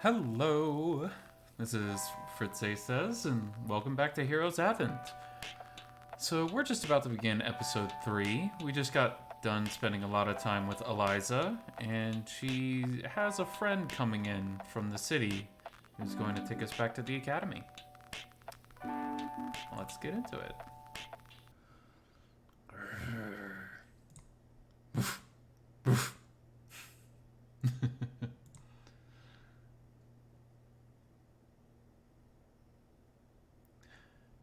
Hello, this is Fritz-Ay says, and welcome back to Heroes Haven't. So we're just about to begin episode 3. We just got done spending a lot of time with Eliza, and she has a friend coming in from the city who's going to take us back to the academy. Let's get into it.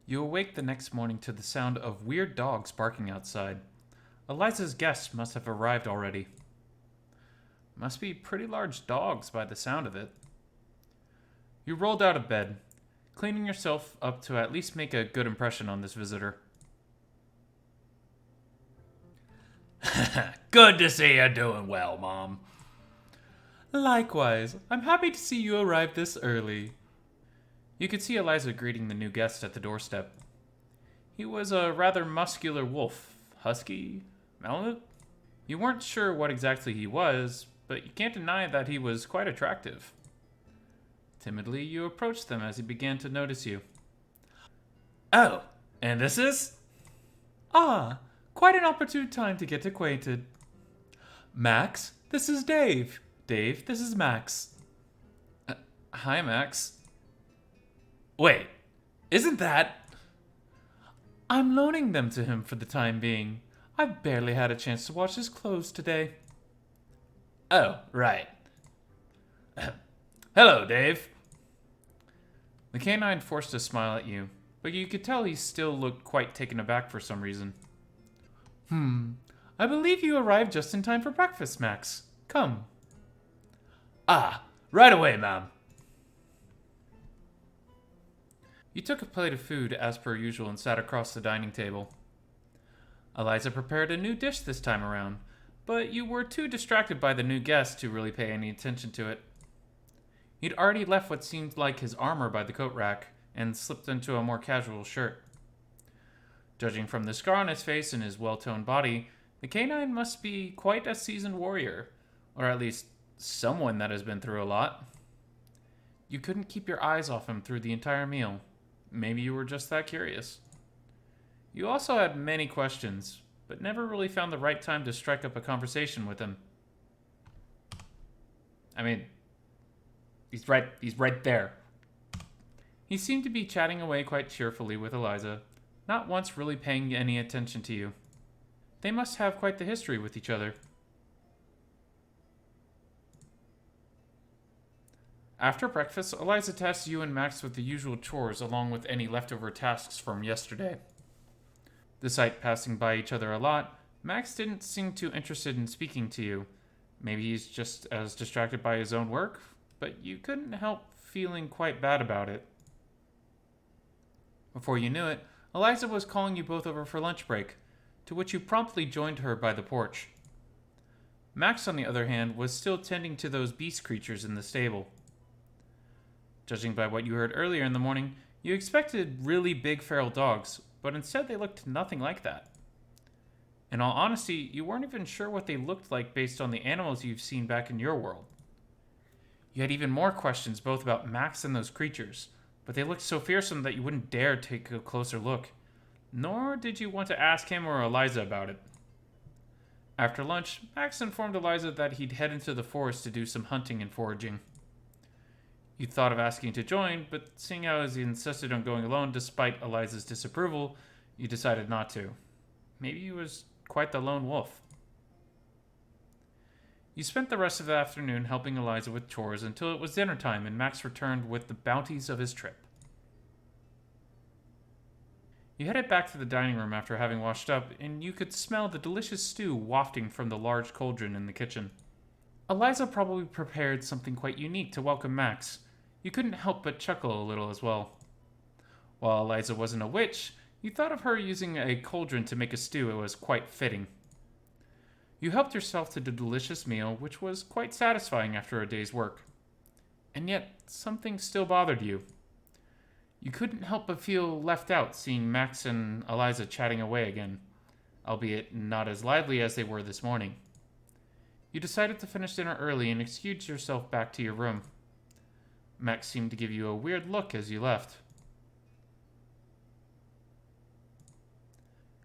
You awake the next morning to the sound of weird dogs barking outside. Eliza's guests must have arrived already. Must be pretty large dogs by the sound of it. You rolled out of bed, cleaning yourself up to at least make a good impression on this visitor. Good to see you doing well, Mom. Likewise, I'm happy to see you arrive this early. You could see Eliza greeting the new guest at the doorstep. He was a rather muscular wolf, husky, Malamute. You weren't sure what exactly he was, but you can't deny that he was quite attractive. Timidly, you approached them as he began to notice you. Oh, and this is? Ah, quite an opportune time to get acquainted. Max, this is Dave. Dave, this is Max. Hi, Max. Wait, isn't that? I'm loaning them to him for the time being. I've barely had a chance to wash his clothes today. Oh, right. Hello, Dave. The canine forced a smile at you, but you could tell he still looked quite taken aback for some reason. I believe you arrived just in time for breakfast, Max. Come. Ah, right away, Mom. You took a plate of food as per usual and sat across the dining table. Eliza prepared a new dish this time around, but you were too distracted by the new guest to really pay any attention to it. He'd already left what seemed like his armor by the coat rack and slipped into a more casual shirt. Judging from the scar on his face and his well-toned body, the canine must be quite a seasoned warrior, or at least someone that has been through a lot. You couldn't keep your eyes off him through the entire meal. Maybe you were just that curious. You also had many questions, but never really found the right time to strike up a conversation with him. I mean, he's right there. He seemed to be chatting away quite cheerfully with Eliza, not once really paying any attention to you. They must have quite the history with each other. After breakfast, Eliza tasked you and Max with the usual chores along with any leftover tasks from yesterday. Despite passing by each other a lot, Max didn't seem too interested in speaking to you. Maybe he's just as distracted by his own work, but you couldn't help feeling quite bad about it. Before you knew it, Eliza was calling you both over for lunch break, to which you promptly joined her by the porch. Max, on the other hand, was still tending to those beast creatures in the stable. Judging by what you heard earlier in the morning, you expected really big feral dogs, but instead they looked nothing like that. In all honesty, you weren't even sure what they looked like based on the animals you've seen back in your world. You had even more questions both about Max and those creatures, but they looked so fearsome that you wouldn't dare take a closer look, nor did you want to ask him or Eliza about it. After lunch, Max informed Eliza that he'd head into the forest to do some hunting and foraging. You thought of asking to join, but seeing how he insisted on going alone despite Eliza's disapproval, you decided not to. Maybe he was quite the lone wolf. You spent the rest of the afternoon helping Eliza with chores until it was dinner time and Max returned with the bounties of his trip. You headed back to the dining room after having washed up, and you could smell the delicious stew wafting from the large cauldron in the kitchen. Eliza probably prepared something quite unique to welcome Max. You couldn't help but chuckle a little as well. While Eliza wasn't a witch, you thought of her using a cauldron to make a stew. It was quite fitting. You helped yourself to the delicious meal, which was quite satisfying after a day's work. And yet, something still bothered you. You couldn't help but feel left out seeing Max and Eliza chatting away again, albeit not as lively as they were this morning. You decided to finish dinner early and excused yourself back to your room. Max seemed to give you a weird look as you left.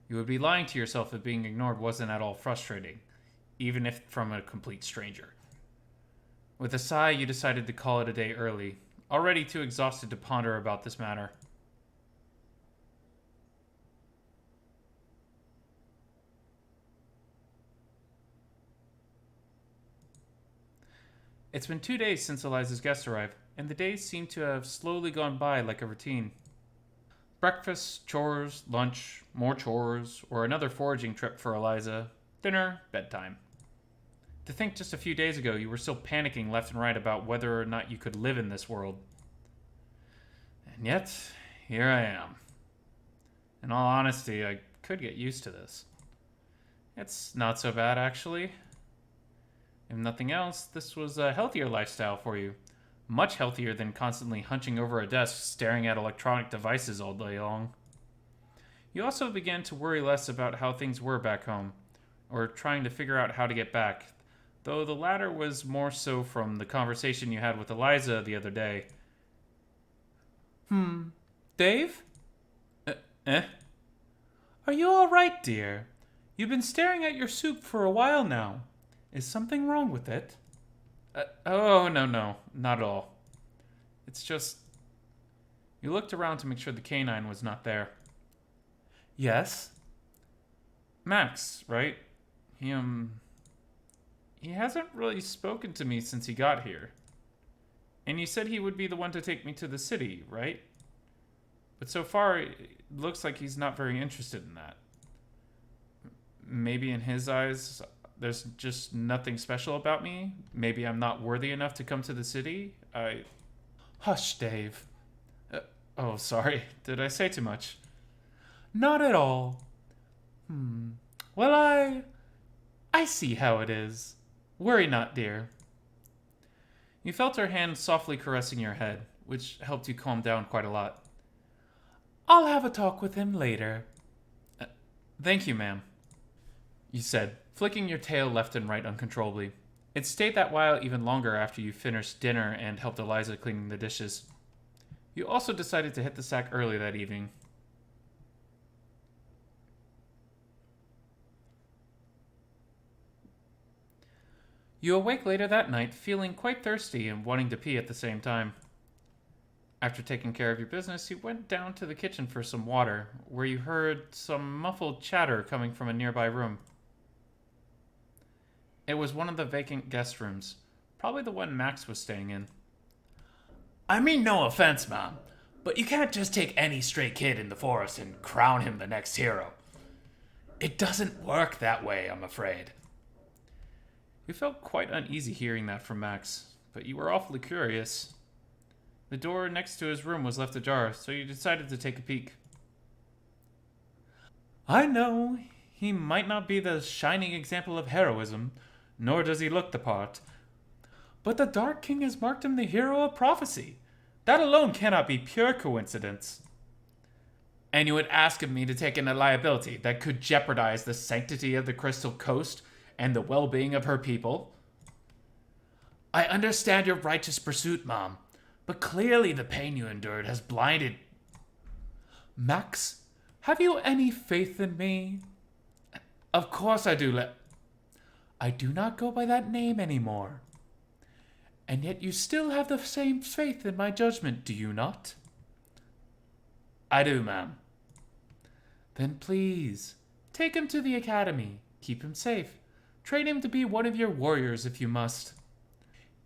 You would be lying to yourself if being ignored wasn't at all frustrating, even if from a complete stranger. With a sigh, you decided to call it a day early, already too exhausted to ponder about this matter. It's been 2 days since Eliza's guest arrived, and the days seem to have slowly gone by like a routine. Breakfast, chores, lunch, more chores, or another foraging trip for Eliza, dinner, bedtime. To think just a few days ago you were still panicking left and right about whether or not you could live in this world. And yet, here I am. In all honesty, I could get used to this. It's not so bad, actually. If nothing else, this was a healthier lifestyle for you. Much healthier than constantly hunching over a desk staring at electronic devices all day long. You also began to worry less about how things were back home, or trying to figure out how to get back, though the latter was more so from the conversation you had with Eliza the other day. Dave? Eh? Are you alright, dear? You've been staring at your soup for a while now. Is something wrong with it? Oh, no, not at all. It's just... You looked around to make sure the canine was not there. Yes? Max, right? He hasn't really spoken to me since he got here. And you said he would be the one to take me to the city, right? But so far, it looks like he's not very interested in that. Maybe in his eyes, there's just nothing special about me. Maybe I'm not worthy enough to come to the city. Hush, Dave. Oh, sorry. Did I say too much? Not at all. Well, I see how it is. Worry not, dear. You felt her hand softly caressing your head, which helped you calm down quite a lot. I'll have a talk with him later. Thank you, ma'am, you said, flicking your tail left and right uncontrollably. It stayed that while even longer after you finished dinner and helped Eliza cleaning the dishes. You also decided to hit the sack early that evening. You awake later that night, feeling quite thirsty and wanting to pee at the same time. After taking care of your business, you went down to the kitchen for some water, where you heard some muffled chatter coming from a nearby room. It was one of the vacant guest rooms, probably the one Max was staying in. I mean no offense, Mom, but you can't just take any stray kid in the forest and crown him the next hero. It doesn't work that way, I'm afraid. You felt quite uneasy hearing that from Max, but you were awfully curious. The door next to his room was left ajar, so you decided to take a peek. I know, he might not be the shining example of heroism, nor does he look the part. But the Dark King has marked him the hero of prophecy. That alone cannot be pure coincidence. And you would ask of me to take in a liability that could jeopardize the sanctity of the Crystal Coast and the well-being of her people? I understand your righteous pursuit, Mom, but clearly the pain you endured has blinded... Max, have you any faith in me? Of course I do, I do not go by that name anymore. And yet you still have the same faith in my judgment, do you not? I do, ma'am. Then please, take him to the academy. Keep him safe. Train him to be one of your warriors if you must.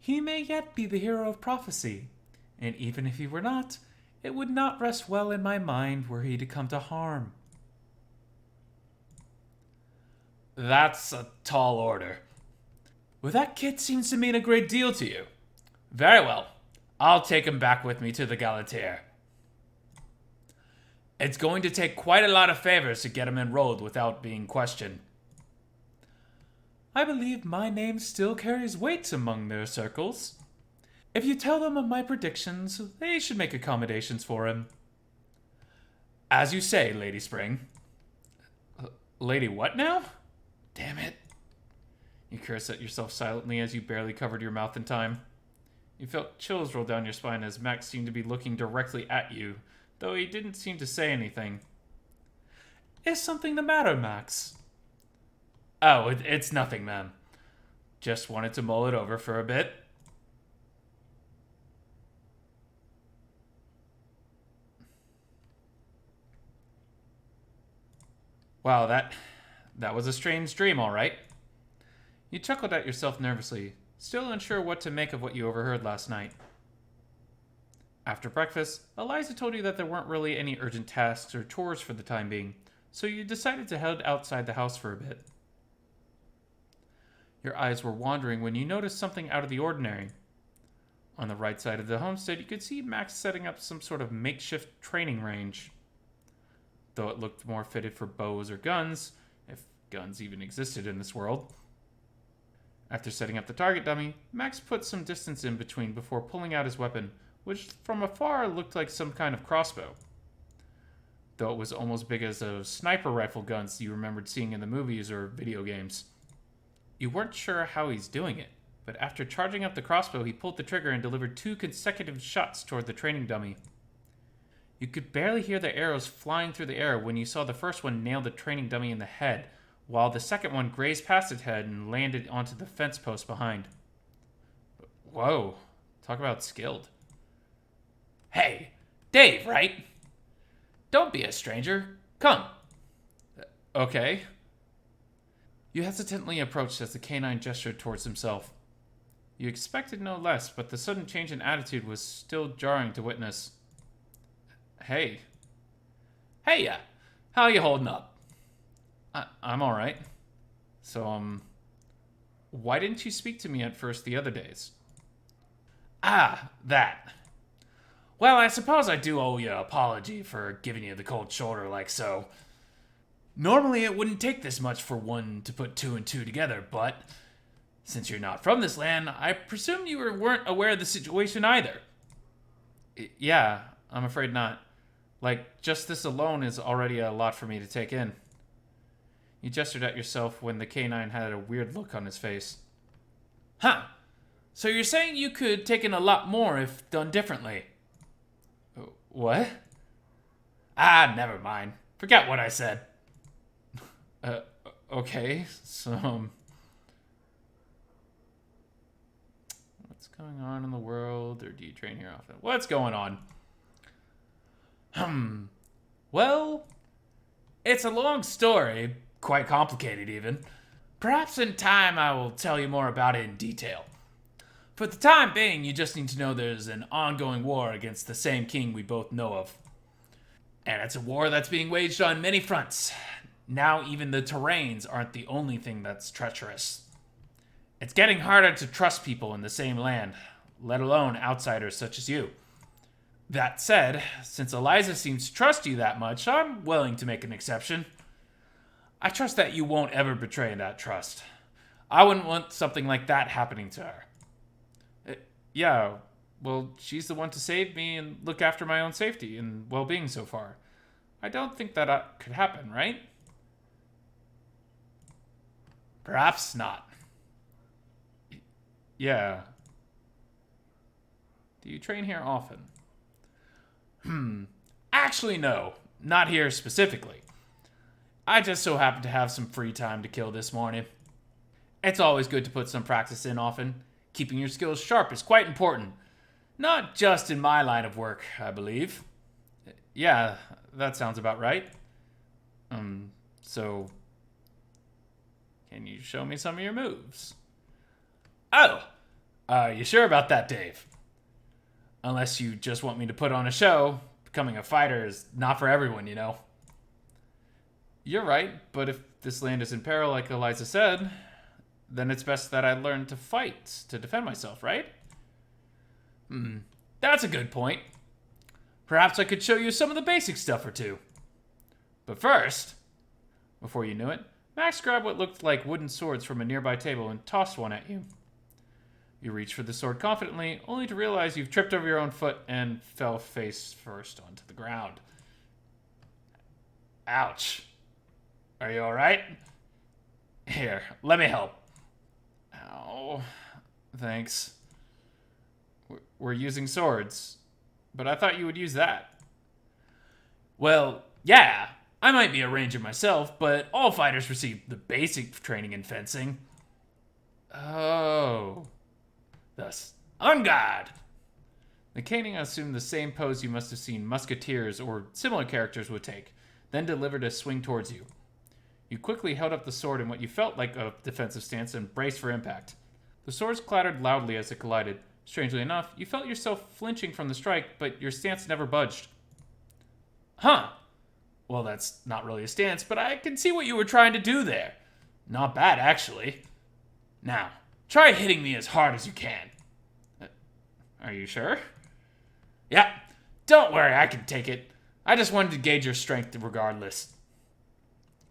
He may yet be the hero of prophecy, and even if he were not, it would not rest well in my mind were he to come to harm. That's a tall order. Well, that kid seems to mean a great deal to you. Very well. I'll take him back with me to the Galatea. It's going to take quite a lot of favors to get him enrolled without being questioned. I believe my name still carries weight among their circles. If you tell them of my predictions, they should make accommodations for him. As you say, Lady Spring. Lady what now? Damn it. You cursed at yourself silently as you barely covered your mouth in time. You felt chills roll down your spine as Max seemed to be looking directly at you, though he didn't seem to say anything. Is something the matter, Max? Oh, it's nothing, ma'am. Just wanted to mull it over for a bit. Wow, that was a strange dream, all right. You chuckled at yourself nervously, still unsure what to make of what you overheard last night. After breakfast, Eliza told you that there weren't really any urgent tasks or chores for the time being, so you decided to head outside the house for a bit. Your eyes were wandering when you noticed something out of the ordinary. On the right side of the homestead, you could see Max setting up some sort of makeshift training range. Though it looked more fitted for bows or guns, if guns even existed in this world. After setting up the target dummy, Max put some distance in between before pulling out his weapon, which from afar looked like some kind of crossbow. Though it was almost big as those sniper rifle guns you remembered seeing in the movies or video games. You weren't sure how he's doing it, but after charging up the crossbow, he pulled the trigger and delivered 2 consecutive shots toward the training dummy. You could barely hear the arrows flying through the air when you saw the first one nail the training dummy in the head, while the second one grazed past its head and landed onto the fence post behind. Whoa, talk about skilled. Hey, Dave, right? Don't be a stranger. Come. Okay. You hesitantly approached as the canine gestured towards himself. You expected no less, but the sudden change in attitude was still jarring to witness. Hey. Hey, how you holding up? I'm alright. So, why didn't you speak to me at first the other days? Ah, that. Well, I suppose I do owe you an apology for giving you the cold shoulder like so. Normally, it wouldn't take this much for one to put 2 and 2 together, but since you're not from this land, I presume you weren't aware of the situation either. Yeah, I'm afraid not. Like, just this alone is already a lot for me to take in. You gestured at yourself when the canine had a weird look on his face. Huh. So you're saying you could take in a lot more if done differently? What? Ah, never mind. Forget what I said. Okay, so, what's going on in the world, or do you train here often? What's going on? Well, it's a long story, quite complicated even. Perhaps in time I will tell you more about it in detail. For the time being, you just need to know there's an ongoing war against the same king we both know of. And it's a war that's being waged on many fronts. Now even the terrains aren't the only thing that's treacherous. It's getting harder to trust people in the same land, let alone outsiders such as you. That said, since Eliza seems to trust you that much, I'm willing to make an exception. I trust that you won't ever betray that trust. I wouldn't want something like that happening to her. Yeah, well, she's the one to save me and look after my own safety and well-being so far. I don't think that could happen, right? Perhaps not. Yeah. Do you train here often? Actually, no. Not here specifically. I just so happen to have some free time to kill this morning. It's always good to put some practice in often. Keeping your skills sharp is quite important. Not just in my line of work, I believe. Yeah, that sounds about right. So, can you show me some of your moves? Oh, are you sure about that, Dave? Unless you just want me to put on a show, becoming a fighter is not for everyone, you know. You're right, but if this land is in peril, like Eliza said, then it's best that I learn to fight to defend myself, right? That's a good point. Perhaps I could show you some of the basic stuff or two. But first, before you knew it, Max grabbed what looked like wooden swords from a nearby table and tossed one at you. You reached for the sword confidently, only to realize you've tripped over your own foot and fell face first onto the ground. Ouch. Are you alright? Here, let me help. Ow. Thanks. were using swords. But I thought you would use that. Well, yeah, I might be a ranger myself, but all fighters receive the basic training in fencing. Oh. Thus, on guard! The caning assumed the same pose you must have seen musketeers or similar characters would take, then delivered a swing towards you. You quickly held up the sword in what you felt like a defensive stance and braced for impact. The swords clattered loudly as it collided. Strangely enough, you felt yourself flinching from the strike, but your stance never budged. Huh. Well, that's not really a stance, but I can see what you were trying to do there. Not bad, actually. Now, try hitting me as hard as you can. Are you sure? Yeah, don't worry, I can take it. I just wanted to gauge your strength regardless.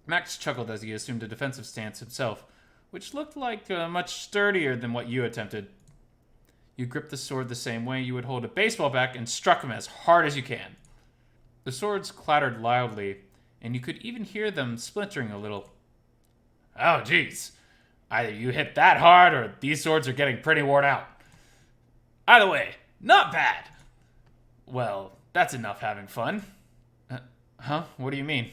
Max chuckled as he assumed a defensive stance himself, which looked like much sturdier than what you attempted. You gripped the sword the same way you would hold a baseball bat and struck him as hard as you can. The swords clattered loudly, and you could even hear them splintering a little. Oh, geez. Either you hit that hard, or these swords are getting pretty worn out. Either way, not bad. Well, that's enough having fun. Huh? What do you mean?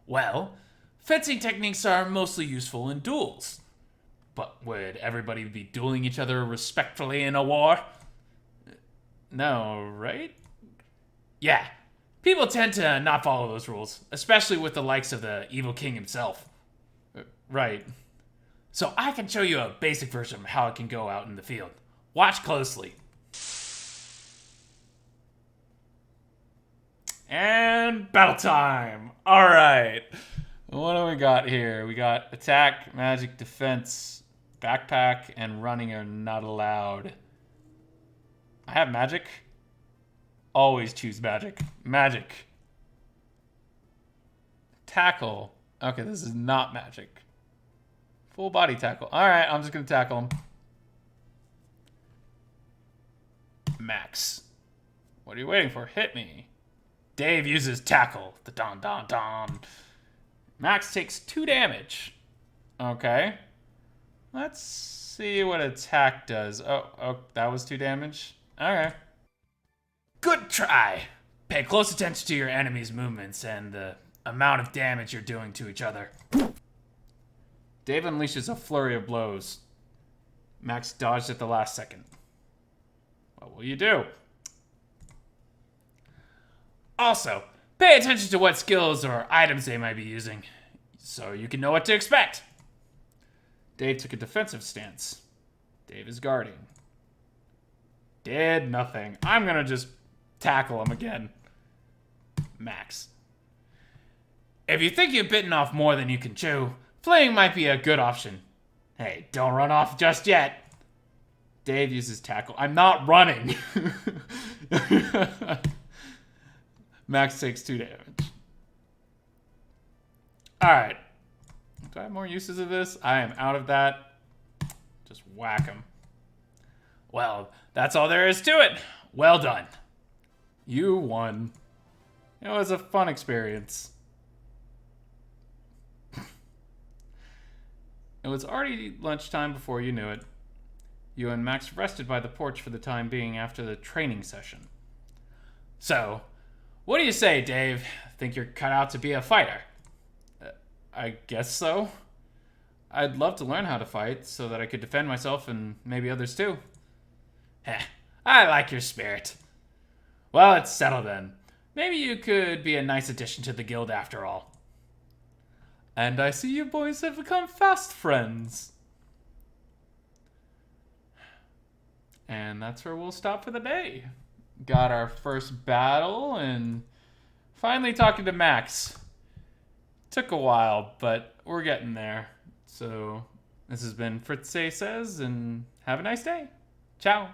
Well, fencing techniques are mostly useful in duels. But would everybody be dueling each other respectfully in a war? No, right? Yeah, people tend to not follow those rules, especially with the likes of the evil king himself. Right. So I can show you a basic version of how it can go out in the field. Watch closely. And battle time! Alright. What do we got here? We got attack, magic, defense, backpack, and running are not allowed. I have magic. Always choose magic. Magic. Tackle. Okay, this is not magic. Full body tackle. Alright, I'm just gonna tackle him. Max. What are you waiting for? Hit me. Dave uses tackle. The don don don. Max takes 2 damage. Okay. Let's see what attack does. Oh, that was 2 damage. Okay. Good try. Pay close attention to your enemy's movements and the amount of damage you're doing to each other. Dave unleashes a flurry of blows. Max dodged at the last second. What will you do? Also, pay attention to what skills or items they might be using, so you can know what to expect. Dave took a defensive stance. Dave is guarding. Did nothing. I'm gonna just tackle him again. Max. If you think you've bitten off more than you can chew, fleeing might be a good option. Hey, don't run off just yet. Dave uses tackle. I'm not running. Max takes 2 damage. Alright. Do I have more uses of this? I am out of that. Just whack him. Well, that's all there is to it. Well done. You won. It was a fun experience. It was already lunchtime before you knew it. You and Max rested by the porch for the time being after the training session. So, what do you say, Dave? Think you're cut out to be a fighter? I guess so. I'd love to learn how to fight so that I could defend myself and maybe others too. Heh, I like your spirit. Well, it's settled then. Maybe you could be a nice addition to the guild after all. And I see you boys have become fast friends. And that's where we'll stop for the day. Got our first battle and finally talking to Max. Took a while, but we're getting there. So this has been Fritz-Ay Says, and have a nice day. Ciao.